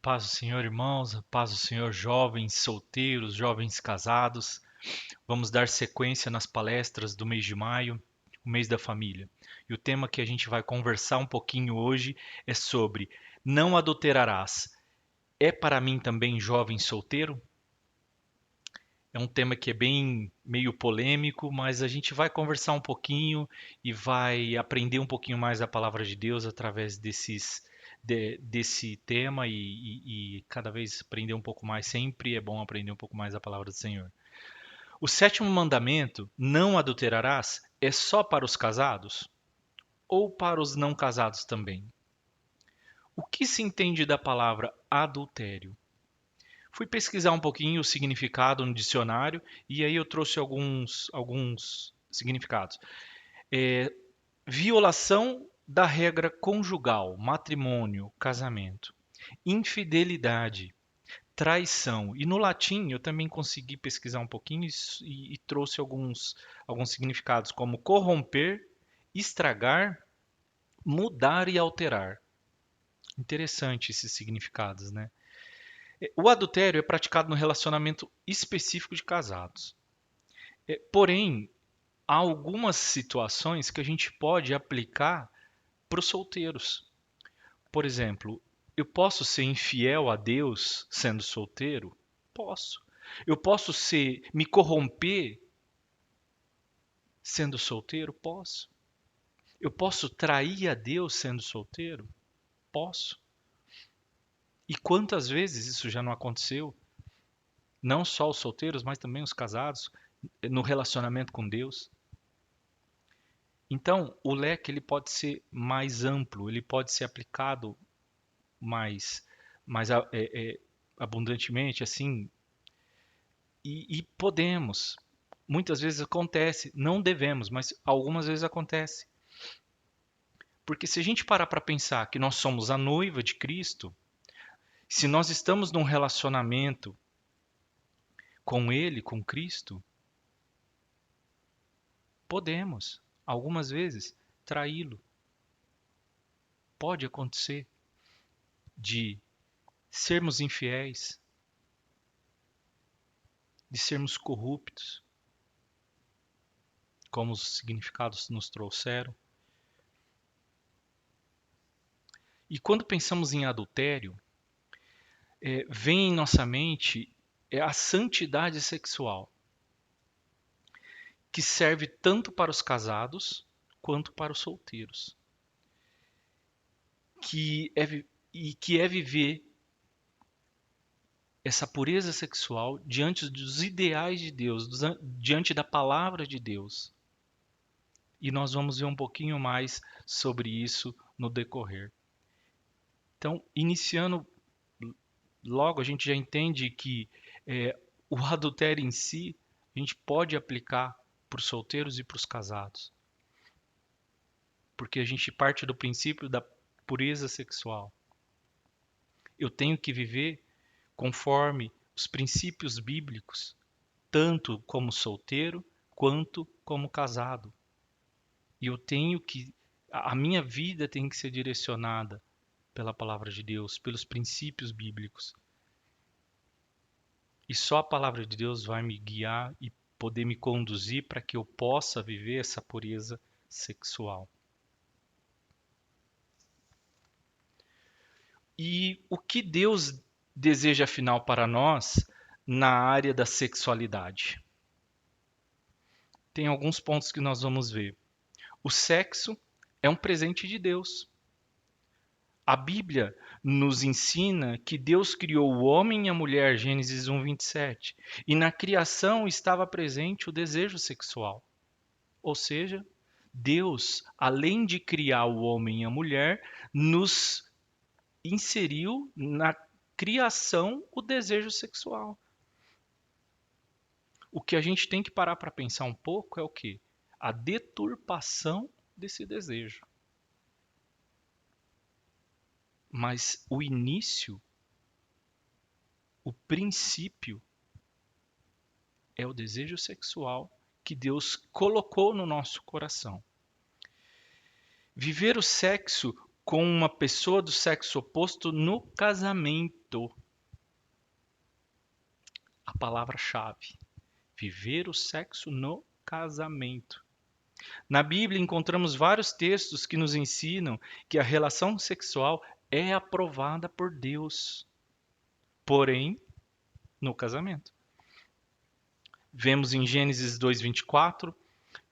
Paz do Senhor, irmãos, a paz do Senhor, jovens solteiros, jovens casados. Vamos dar sequência nas palestras do mês de maio, o mês da família. E o tema que a gente vai conversar um pouquinho hoje é sobre não adulterarás. É para mim também jovem solteiro? É um tema que é bem meio polêmico, mas a gente vai conversar um pouquinho e vai aprender um pouquinho mais a palavra de Deus através desse tema e cada vez aprender um pouco mais. Sempre é bom aprender um pouco mais a palavra do Senhor. O sétimo mandamento, não adulterarás, é só para os casados ou para os não casados também? O que se entende da palavra adultério? Fui pesquisar um pouquinho o significado no dicionário e aí eu trouxe alguns significados. É, violação da regra conjugal, matrimônio, casamento. Infidelidade, traição. E no latim eu também consegui pesquisar um pouquinho e trouxe alguns significados, como corromper, estragar, mudar e alterar. Interessante esses significados, né? O adultério é praticado no relacionamento específico de casados. Porém, há algumas situações que a gente pode aplicar para os solteiros. Por exemplo, eu posso ser infiel a Deus sendo solteiro? Posso. Eu posso me corromper sendo solteiro? Posso. Eu posso trair a Deus sendo solteiro? Posso. E quantas vezes isso já não aconteceu? Não só os solteiros, mas também os casados no relacionamento com Deus. Então, o leque ele pode ser mais amplo, ele pode ser aplicado mais abundantemente, assim, e podemos. Muitas vezes acontece, não devemos, mas algumas vezes acontece. Porque se a gente parar para pensar que nós somos a noiva de Cristo, se nós estamos num relacionamento com Ele, com Cristo, podemos, algumas vezes, traí-lo. Pode acontecer de sermos infiéis, de sermos corruptos, como os significados nos trouxeram. E quando pensamos em adultério, vem em nossa mente a santidade sexual, que serve tanto para os casados quanto para os solteiros, que é, e que é viver essa pureza sexual diante dos ideais de Deus, diante da palavra de Deus. E nós vamos ver um pouquinho mais sobre isso no decorrer. Então, iniciando logo, a gente já entende que o adultério em si, a gente pode aplicar para os solteiros e para os casados. Porque a gente parte do princípio da pureza sexual. Eu tenho que viver conforme os princípios bíblicos, tanto como solteiro quanto como casado. E eu tenho que a minha vida tem que ser direcionada pela palavra de Deus, pelos princípios bíblicos. E só a palavra de Deus vai me guiar e poder me conduzir para que eu possa viver essa pureza sexual. E o que Deus deseja afinal para nós na área da sexualidade? Tem alguns pontos que nós vamos ver. O sexo é um presente de Deus. A Bíblia nos ensina que Deus criou o homem e a mulher, Gênesis 1:27, e na criação estava presente o desejo sexual. Ou seja, Deus, além de criar o homem e a mulher, nos inseriu na criação o desejo sexual. O que a gente tem que parar para pensar um pouco é o quê? A deturpação desse desejo. Mas o início, o princípio, é o desejo sexual que Deus colocou no nosso coração. Viver o sexo com uma pessoa do sexo oposto no casamento. A palavra-chave: viver o sexo no casamento. Na Bíblia encontramos vários textos que nos ensinam que a relação sexual é aprovada por Deus, porém no casamento. Vemos em Gênesis 2:24,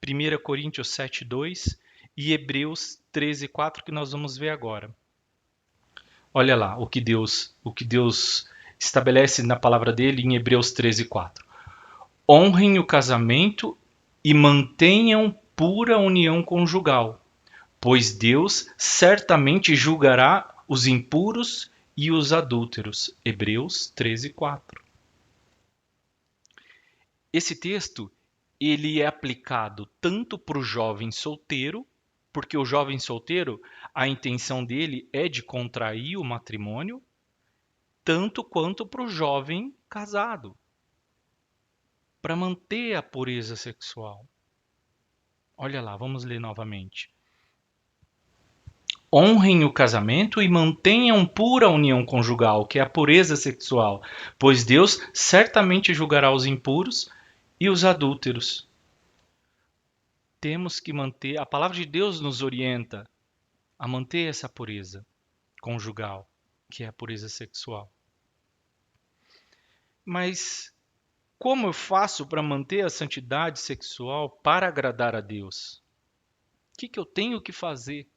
1 Coríntios 7:2 e Hebreus 13:4 que nós vamos ver agora. Olha lá o que Deus estabelece na palavra dele em Hebreus 13:4. Honrem o casamento e mantenham pura união conjugal, pois Deus certamente julgará os impuros e os adúlteros. Hebreus 13:4. Esse texto ele é aplicado tanto para o jovem solteiro, porque o jovem solteiro, a intenção dele é de contrair o matrimônio, tanto quanto para o jovem casado, para manter a pureza sexual. Olha lá, vamos ler novamente. Honrem o casamento e mantenham pura a união conjugal, que é a pureza sexual, pois Deus certamente julgará os impuros e os adúlteros. Temos que manter, a palavra de Deus nos orienta a manter essa pureza conjugal, que é a pureza sexual. Mas como eu faço para manter a santidade sexual para agradar a Deus? O que eu tenho que fazer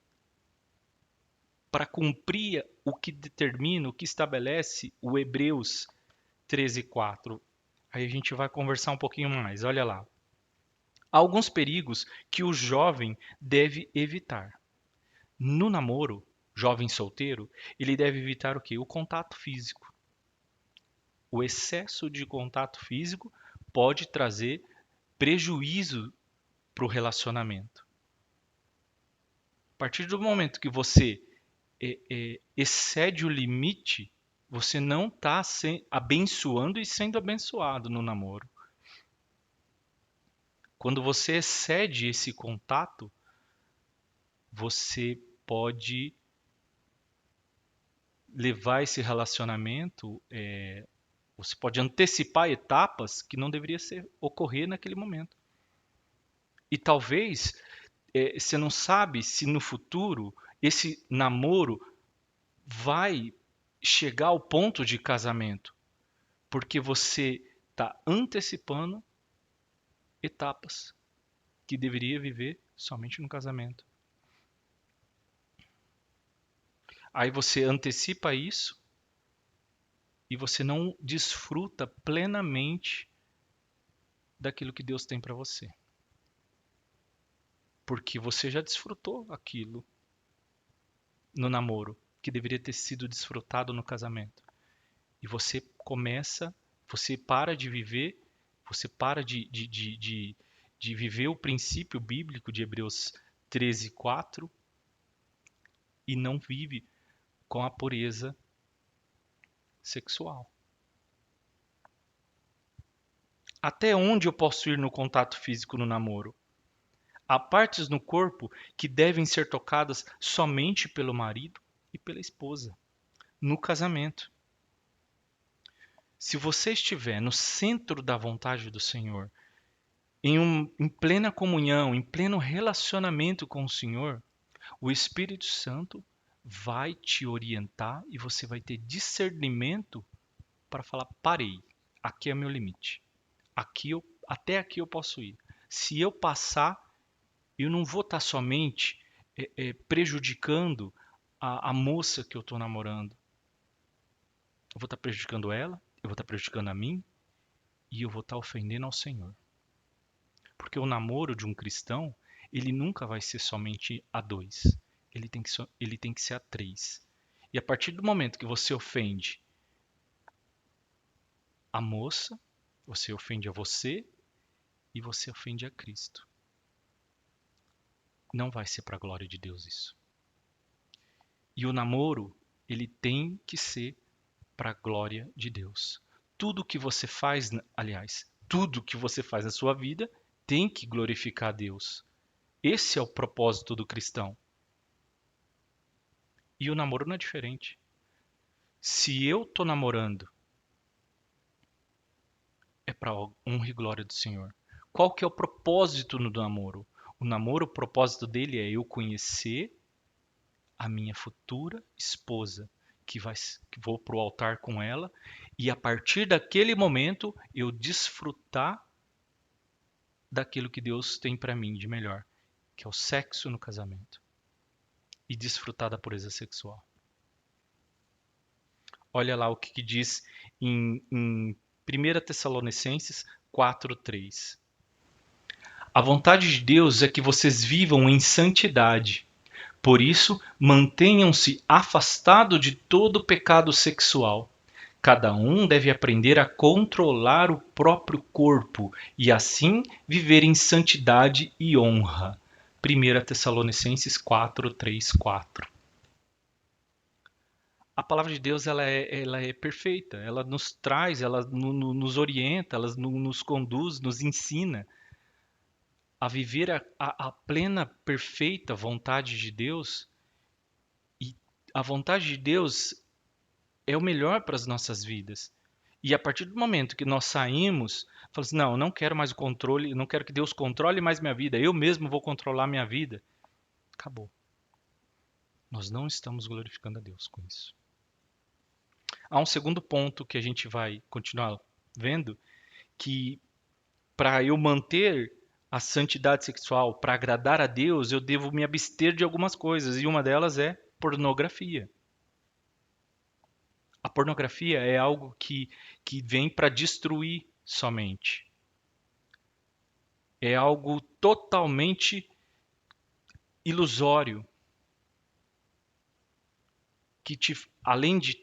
para cumprir o que determina, o que estabelece o Hebreus 13:4? Aí a gente vai conversar um pouquinho mais, olha lá. Há alguns perigos que o jovem deve evitar. No namoro, jovem solteiro, ele deve evitar o quê? O contato físico. O excesso de contato físico pode trazer prejuízo para o relacionamento. A partir do momento que você excede o limite, você não está abençoando e sendo abençoado no namoro. Quando você excede esse contato, você pode levar esse relacionamento, você pode antecipar etapas que não deveriam ocorrer naquele momento. E talvez você não sabe se no futuro esse namoro vai chegar ao ponto de casamento, porque você está antecipando etapas que deveria viver somente no casamento. Aí você antecipa isso e você não desfruta plenamente daquilo que Deus tem para você. Porque você já desfrutou aquilo no namoro, que deveria ter sido desfrutado no casamento. E você para de viver, você para de viver o princípio bíblico de Hebreus 13:4 e não vive com a pureza sexual. Até onde eu posso ir no contato físico no namoro? Há partes no corpo que devem ser tocadas somente pelo marido e pela esposa, no casamento. Se você estiver no centro da vontade do Senhor, em plena comunhão, em pleno relacionamento com o Senhor, o Espírito Santo vai te orientar e você vai ter discernimento para falar: parei, aqui é meu limite. Até aqui eu posso ir. Se eu passar, eu não vou estar somente prejudicando a moça que eu estou namorando. Eu vou estar prejudicando ela, eu vou estar prejudicando a mim e eu vou estar ofendendo ao Senhor. Porque o namoro de um cristão, ele nunca vai ser somente a dois. Ele tem que ser a três. E a partir do momento que você ofende a moça, você ofende a você e você ofende a Cristo. Não vai ser para a glória de Deus isso. E o namoro, ele tem que ser para a glória de Deus. Tudo que você faz, aliás, tudo que você faz na sua vida tem que glorificar a Deus. Esse é o propósito do cristão. E o namoro não é diferente. Se eu tô namorando, é para honra e glória do Senhor. Qual que é o propósito do namoro? O namoro, o propósito dele é eu conhecer a minha futura esposa, que vou pro altar com ela, e a partir daquele momento eu desfrutar daquilo que Deus tem para mim de melhor, que é o sexo no casamento, e desfrutar da pureza sexual. Olha lá o que diz em 1 Tessalonicenses 4:3. A vontade de Deus é que vocês vivam em santidade. Por isso, mantenham-se afastados de todo pecado sexual. Cada um deve aprender a controlar o próprio corpo e assim viver em santidade e honra. 1 Tessalonicenses 4:3-4. A palavra de Deus ela é perfeita, ela nos traz, ela nos orienta, ela nos conduz, nos ensina a viver a plena, perfeita vontade de Deus. E a vontade de Deus é o melhor para as nossas vidas. E a partir do momento que nós saímos, falamos assim, não, eu não quero mais o controle, eu não quero que Deus controle mais minha vida, eu mesmo vou controlar minha vida. Acabou. Nós não estamos glorificando a Deus com isso. Há um segundo ponto que a gente vai continuar vendo, que para eu manter a santidade sexual, para agradar a Deus, eu devo me abster de algumas coisas, e uma delas é pornografia. A pornografia é algo que vem para destruir somente. É algo totalmente ilusório, que além de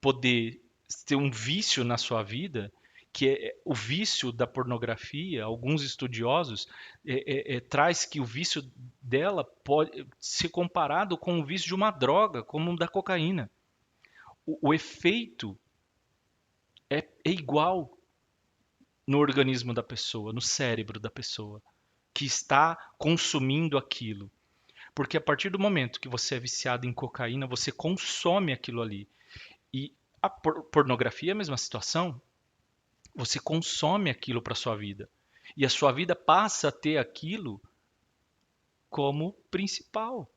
poder ter um vício na sua vida, que é o vício da pornografia, alguns estudiosos traz que o vício dela pode ser comparado com o vício de uma droga, como o da cocaína. O efeito é igual no organismo da pessoa, no cérebro da pessoa, que está consumindo aquilo. Porque a partir do momento que você é viciado em cocaína, você consome aquilo ali. E a pornografia é a mesma situação. Você consome aquilo para sua vida. E a sua vida passa a ter aquilo como principal.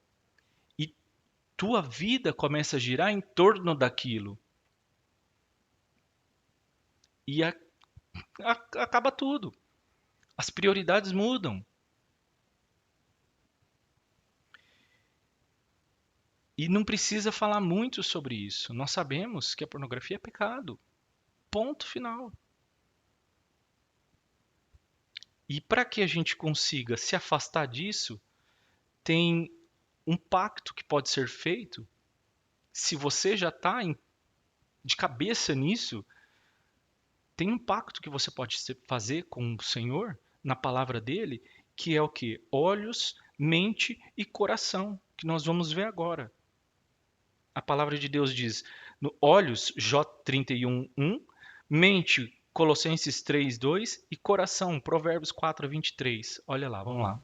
E tua vida começa a girar em torno daquilo. E acaba tudo. As prioridades mudam. E não precisa falar muito sobre isso. Nós sabemos que a pornografia é pecado. Ponto final. E para que a gente consiga se afastar disso, tem um pacto que pode ser feito. Se você já está de cabeça nisso, tem um pacto que você pode fazer com o Senhor, na palavra dele, que é o que? Olhos, mente e coração, que nós vamos ver agora. A palavra de Deus diz, no olhos, Jó 31:1, mente, Colossenses 3:2 e coração, Provérbios 4:23. Olha lá, vamos lá.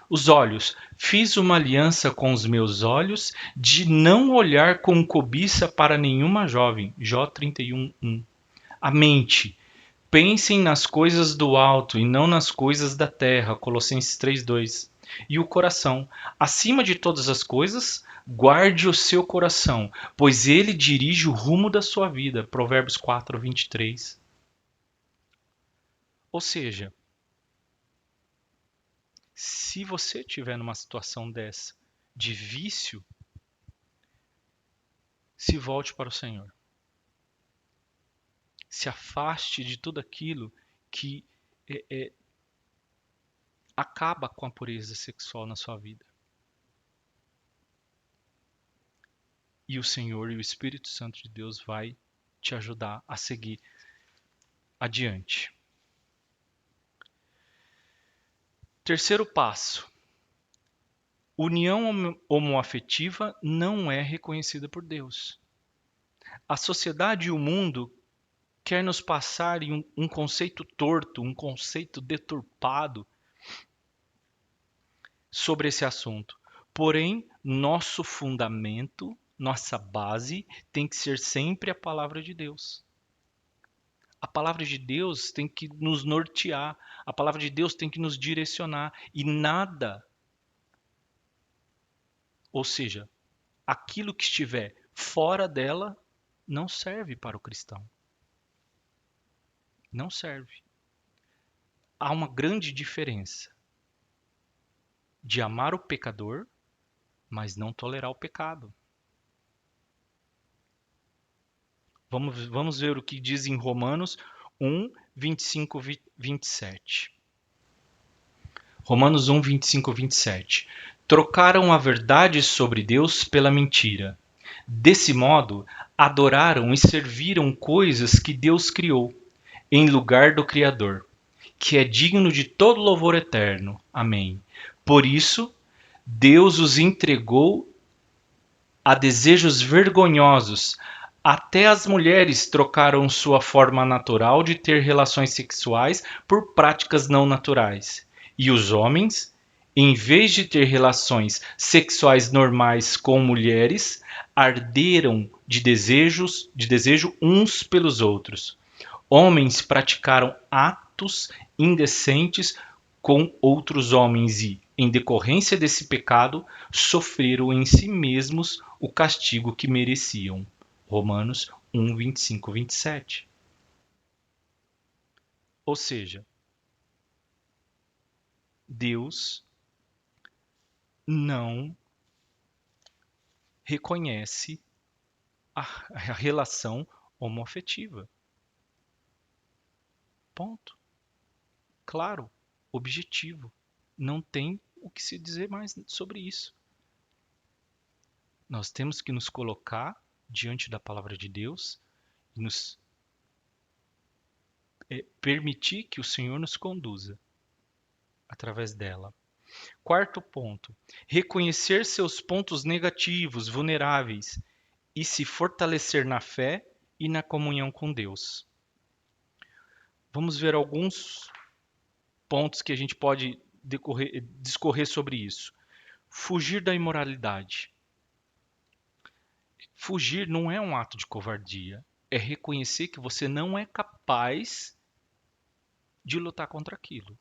Os olhos, fiz uma aliança com os meus olhos de não olhar com cobiça para nenhuma jovem. Jó 31:1. A mente, pensem nas coisas do alto e não nas coisas da terra. Colossenses 3:2. E o coração, acima de todas as coisas, guarde o seu coração, pois ele dirige o rumo da sua vida. Provérbios 4:23. Ou seja, se você estiver numa situação dessa, de vício, se volte para o Senhor. Se afaste de tudo aquilo que acaba com a pureza sexual na sua vida. E o Senhor e o Espírito Santo de Deus vai te ajudar a seguir adiante. Terceiro passo. União homoafetiva não é reconhecida por Deus. A sociedade e o mundo quer nos passar em um conceito torto, um conceito deturpado sobre esse assunto. Porém, nosso fundamento, nossa base tem que ser sempre a palavra de Deus. A palavra de Deus tem que nos nortear, a palavra de Deus tem que nos direcionar e nada, ou seja, aquilo que estiver fora dela não serve para o cristão. Não serve. Há uma grande diferença de amar o pecador, mas não tolerar o pecado. Vamos ver o que diz em Romanos 1, 25, 27. Romanos 1, 25, 27. Trocaram a verdade sobre Deus pela mentira. Desse modo, adoraram e serviram coisas que Deus criou, em lugar do Criador, que é digno de todo louvor eterno. Amém. Por isso, Deus os entregou a desejos vergonhosos. Até as mulheres trocaram sua forma natural de ter relações sexuais por práticas não naturais. E os homens, em vez de ter relações sexuais normais com mulheres, arderam de desejo uns pelos outros. Homens praticaram atos indecentes com outros homens e, em decorrência desse pecado, sofreram em si mesmos o castigo que mereciam. Romanos 1, 25, 27. Ou seja, Deus não reconhece a relação homoafetiva. Ponto. Claro, objetivo. Não tem o que se dizer mais sobre isso. Nós temos que nos colocar diante da palavra de Deus e nos permitir que o Senhor nos conduza através dela. Quarto ponto: reconhecer seus pontos negativos, vulneráveis e se fortalecer na fé e na comunhão com Deus. Vamos ver alguns pontos que a gente pode discorrer sobre isso. Fugir da imoralidade. Fugir não é um ato de covardia, é reconhecer que você não é capaz de lutar contra aquilo.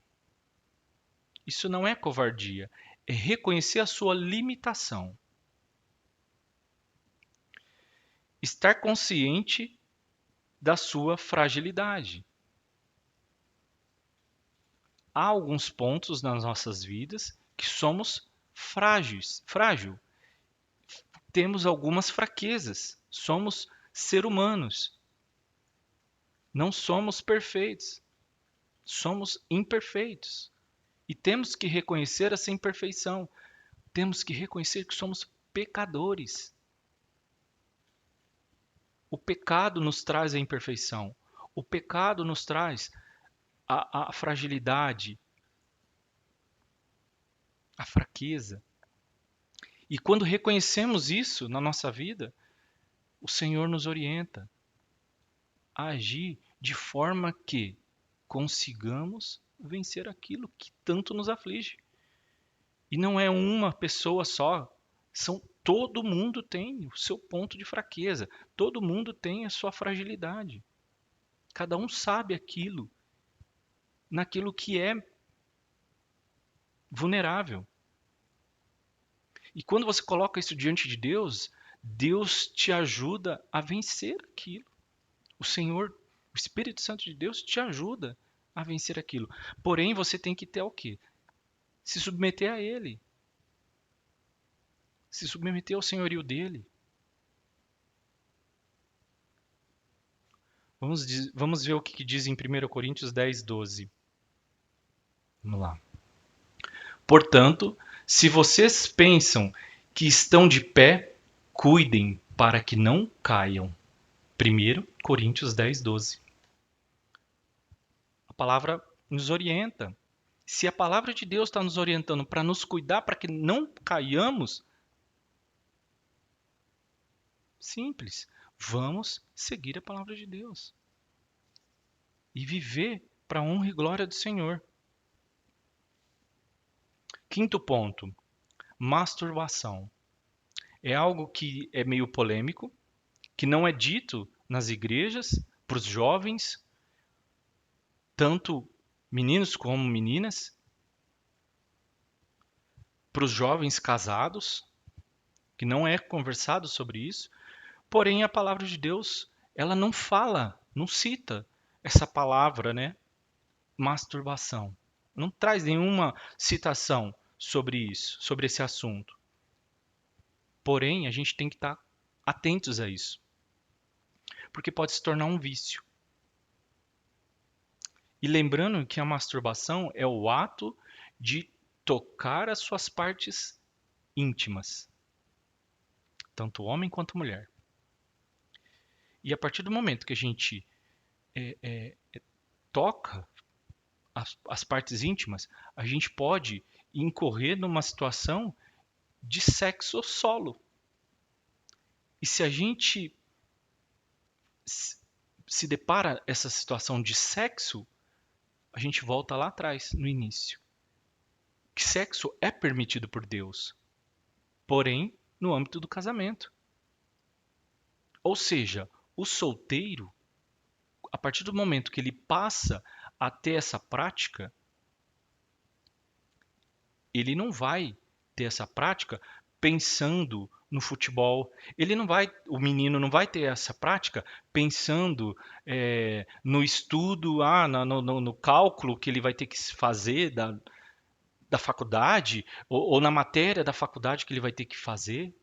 Isso não é covardia, é reconhecer a sua limitação. Estar consciente da sua fragilidade. Há alguns pontos nas nossas vidas que somos frágil. Temos algumas fraquezas. Somos seres humanos. Não somos perfeitos. Somos imperfeitos. E temos que reconhecer essa imperfeição. Temos que reconhecer que somos pecadores. O pecado nos traz a imperfeição. O pecado nos traz a fragilidade, a fraqueza. E quando reconhecemos isso na nossa vida, o Senhor nos orienta a agir de forma que consigamos vencer aquilo que tanto nos aflige. E não é uma pessoa só, todo mundo tem o seu ponto de fraqueza, todo mundo tem a sua fragilidade. Cada um sabe naquilo que é vulnerável. E quando você coloca isso diante de Deus, Deus te ajuda a vencer aquilo. O Senhor, o Espírito Santo de Deus te ajuda a vencer aquilo. Porém, você tem que ter o quê? Se submeter a Ele. Se submeter ao senhorio dele. Vamos ver o que diz em 1 Coríntios 10, 12. Vamos lá. Portanto, se vocês pensam que estão de pé, cuidem para que não caiam. 1 Coríntios 10, 12. A palavra nos orienta. Se a palavra de Deus está nos orientando para nos cuidar, para que não caiamos, simples. Vamos seguir a palavra de Deus. E viver para a honra e glória do Senhor. Quinto ponto. Masturbação. É algo que é meio polêmico, que não é dito nas igrejas para os jovens, tanto meninos como meninas, para os jovens casados, que não é conversado sobre isso. Porém, a palavra de Deus, ela não fala, não cita essa palavra, né? Masturbação. Não traz nenhuma citação sobre isso, sobre esse assunto. Porém, a gente tem que estar atentos a isso, porque pode se tornar um vício. E lembrando que a masturbação é o ato de tocar as suas partes íntimas, tanto homem quanto mulher. E a partir do momento que a gente toca as partes íntimas, a gente pode incorrer numa situação de sexo solo. E se a gente se depara essa situação de sexo, a gente volta lá atrás, no início. Que sexo é permitido por Deus, porém no âmbito do casamento. Ou seja, o solteiro, a partir do momento que ele passa a ter essa prática, ele não vai ter essa prática pensando no futebol. Ele não vai, o menino não vai ter essa prática pensando no estudo, no cálculo que ele vai ter que fazer da faculdade, ou na matéria da faculdade que ele vai ter que fazer.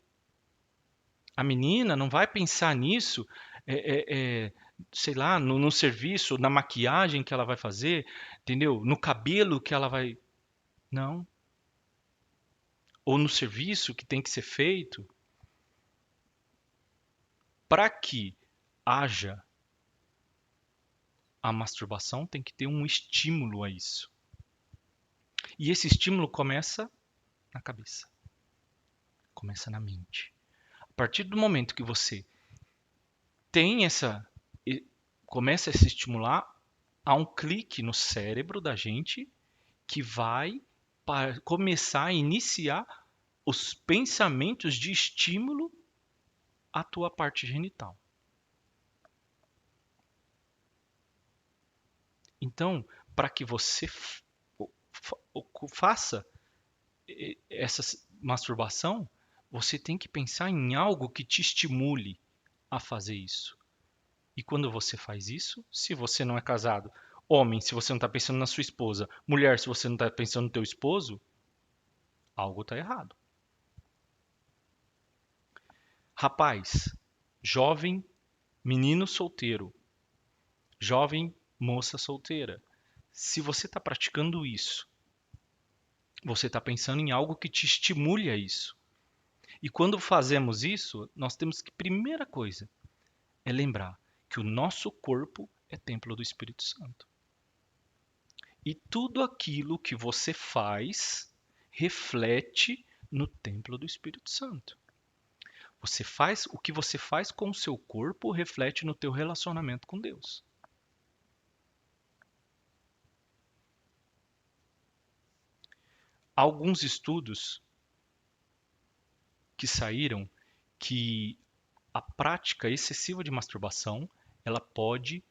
A menina não vai pensar nisso, sei lá, no serviço, na maquiagem que ela vai fazer, entendeu? No cabelo que ela vai. Não. Ou no serviço que tem que ser feito. Para que haja a masturbação, tem que ter um estímulo a isso. E esse estímulo começa na cabeça, começa na mente. A partir do momento que você tem começa a se estimular, há um clique no cérebro da gente que vai começar a iniciar os pensamentos de estímulo à tua parte genital. Então, para que você faça essa masturbação, você tem que pensar em algo que te estimule a fazer isso. E quando você faz isso, se você não é casado, homem, se você não está pensando na sua esposa, mulher, se você não está pensando no teu esposo, algo está errado. Rapaz, jovem, menino solteiro, jovem, moça solteira. Se você está praticando isso, você está pensando em algo que te estimule a isso. E quando fazemos isso, nós temos que, primeira coisa, é lembrar que o nosso corpo é templo do Espírito Santo. E tudo aquilo que você faz reflete no templo do Espírito Santo. Você faz o que você faz com o seu corpo reflete no teu relacionamento com Deus. Há alguns estudos que saíram que a prática excessiva de masturbação, ela pode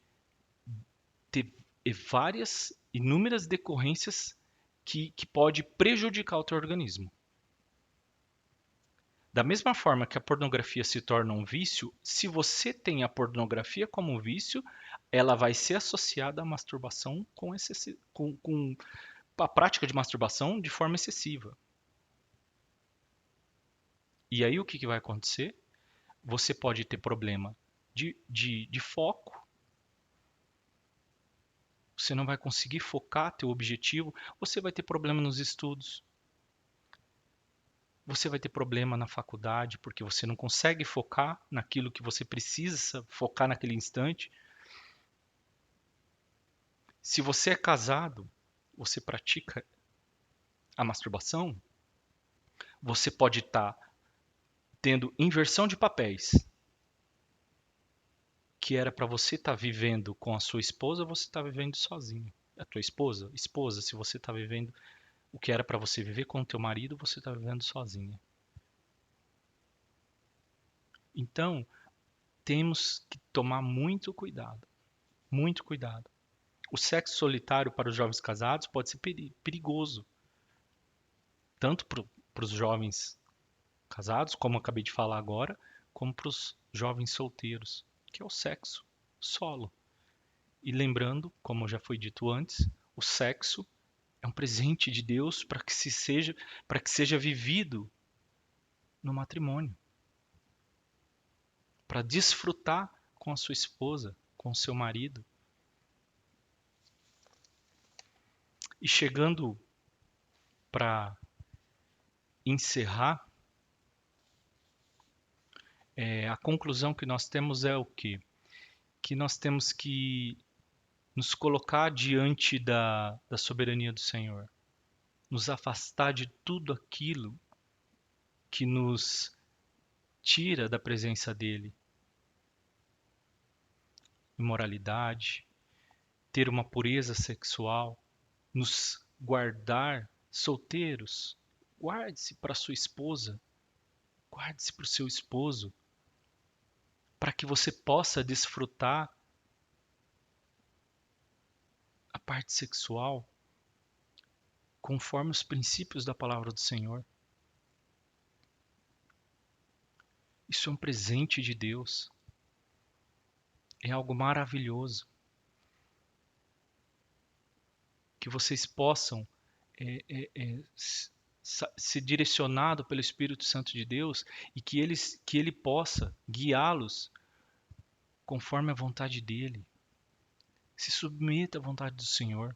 ter várias, inúmeras decorrências que pode prejudicar o teu organismo. Da mesma forma que a pornografia se torna um vício, se você tem a pornografia como vício, ela vai ser associada à masturbação com a prática de masturbação de forma excessiva. E aí o que vai acontecer? Você pode ter problema de foco, você não vai conseguir focar teu objetivo, você vai ter problema nos estudos, você vai ter problema na faculdade, porque você não consegue focar naquilo que você precisa focar naquele instante. Se você é casado, você pratica a masturbação, você pode estar tendo inversão de papéis. Que era para você estar vivendo com a sua esposa, você está vivendo sozinho. A tua esposa, se você está vivendo o que era para você viver com o teu marido, você está vivendo sozinha. Então, temos que tomar muito cuidado, muito cuidado. O sexo solitário para os jovens casados pode ser perigoso, tanto para os jovens casados, como eu acabei de falar agora, como para os jovens solteiros, que é o sexo solo. E lembrando, como já foi dito antes, o sexo é um presente de Deus para que seja vivido no matrimônio, para desfrutar com a sua esposa, com o seu marido. E chegando para encerrar, a conclusão que nós temos é o quê? Que nós temos que nos colocar diante da soberania do Senhor, nos afastar de tudo aquilo que nos tira da presença dele. Imoralidade, ter uma pureza sexual, nos guardar solteiros. Guarde-se para sua esposa, guarde-se para o seu esposo, para que você possa desfrutar a parte sexual conforme os princípios da palavra do Senhor. Isso é um presente de Deus. É algo maravilhoso. Que vocês possam ser direcionados pelo Espírito Santo de Deus e que ele possa guiá-los conforme a vontade dele. Se submeta à vontade do Senhor.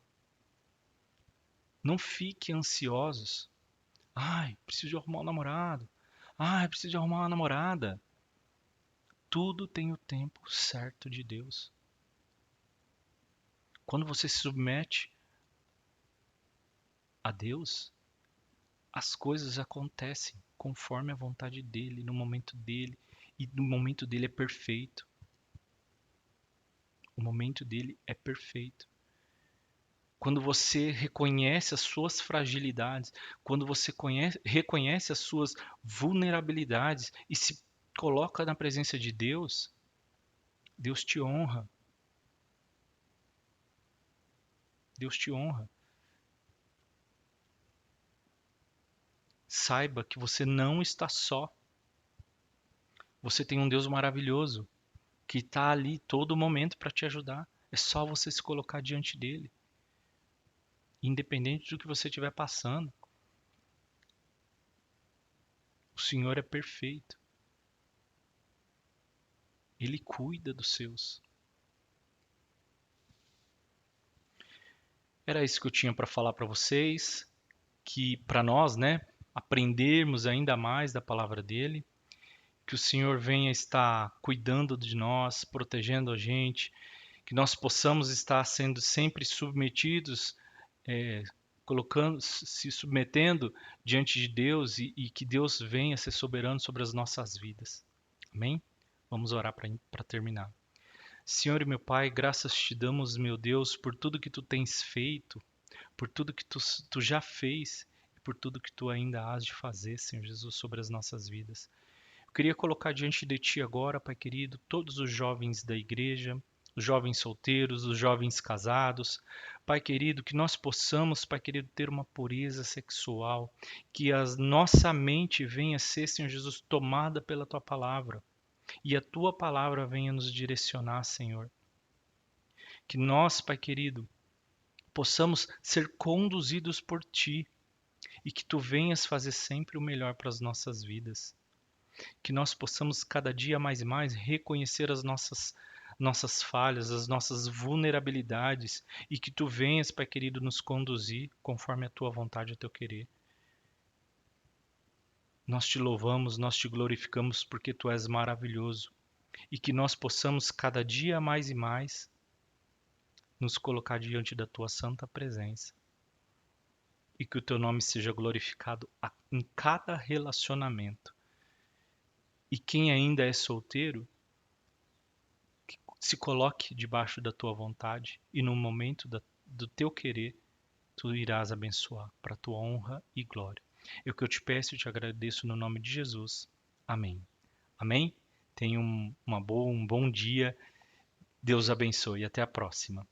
Não fiquem ansiosos. Ai, preciso de arrumar um namorado. Ai, preciso de arrumar uma namorada. Tudo tem o tempo certo de Deus. Quando você se submete a Deus, as coisas acontecem conforme a vontade dele, no momento dele, e no momento dele é perfeito. O momento dele é perfeito. Quando você reconhece as suas fragilidades, quando você reconhece as suas vulnerabilidades e se coloca na presença de Deus, Deus te honra. Deus te honra. Saiba que você não está só. Você tem um Deus maravilhoso que está ali todo momento para te ajudar. É só você se colocar diante dele. Independente do que você estiver passando, o Senhor é perfeito. Ele cuida dos seus. Era isso que eu tinha para falar para vocês, que para nós, né, aprendermos ainda mais da palavra dele, que o Senhor venha estar cuidando de nós, protegendo a gente, que nós possamos estar sendo sempre submetidos, é, se submetendo diante de Deus e que Deus venha ser soberano sobre as nossas vidas. Amém? Vamos orar para terminar. Senhor e meu Pai, graças te damos, meu Deus, por tudo que tu tens feito, por tudo que tu já fez e por tudo que tu ainda hás de fazer, Senhor Jesus, sobre as nossas vidas. Eu queria colocar diante de ti agora, Pai querido, todos os jovens da igreja, os jovens solteiros, os jovens casados. Pai querido, que nós possamos, Pai querido, ter uma pureza sexual, que a nossa mente venha a ser, Senhor Jesus, tomada pela tua palavra. E a tua palavra venha nos direcionar, Senhor. Que nós, Pai querido, possamos ser conduzidos por ti e que tu venhas fazer sempre o melhor para as nossas vidas. Que nós possamos cada dia mais e mais reconhecer as nossas falhas, as nossas vulnerabilidades e que tu venhas, Pai querido, nos conduzir conforme a tua vontade e o teu querer. Nós te louvamos, nós te glorificamos porque tu és maravilhoso e que nós possamos cada dia mais e mais nos colocar diante da tua santa presença e que o teu nome seja glorificado em cada relacionamento. E quem ainda é solteiro, se coloque debaixo da tua vontade e no momento do teu querer, tu irás abençoar para tua honra e glória. É o que eu te peço e te agradeço no nome de Jesus. Amém. Amém? Tenha um bom dia. Deus abençoe. Até a próxima.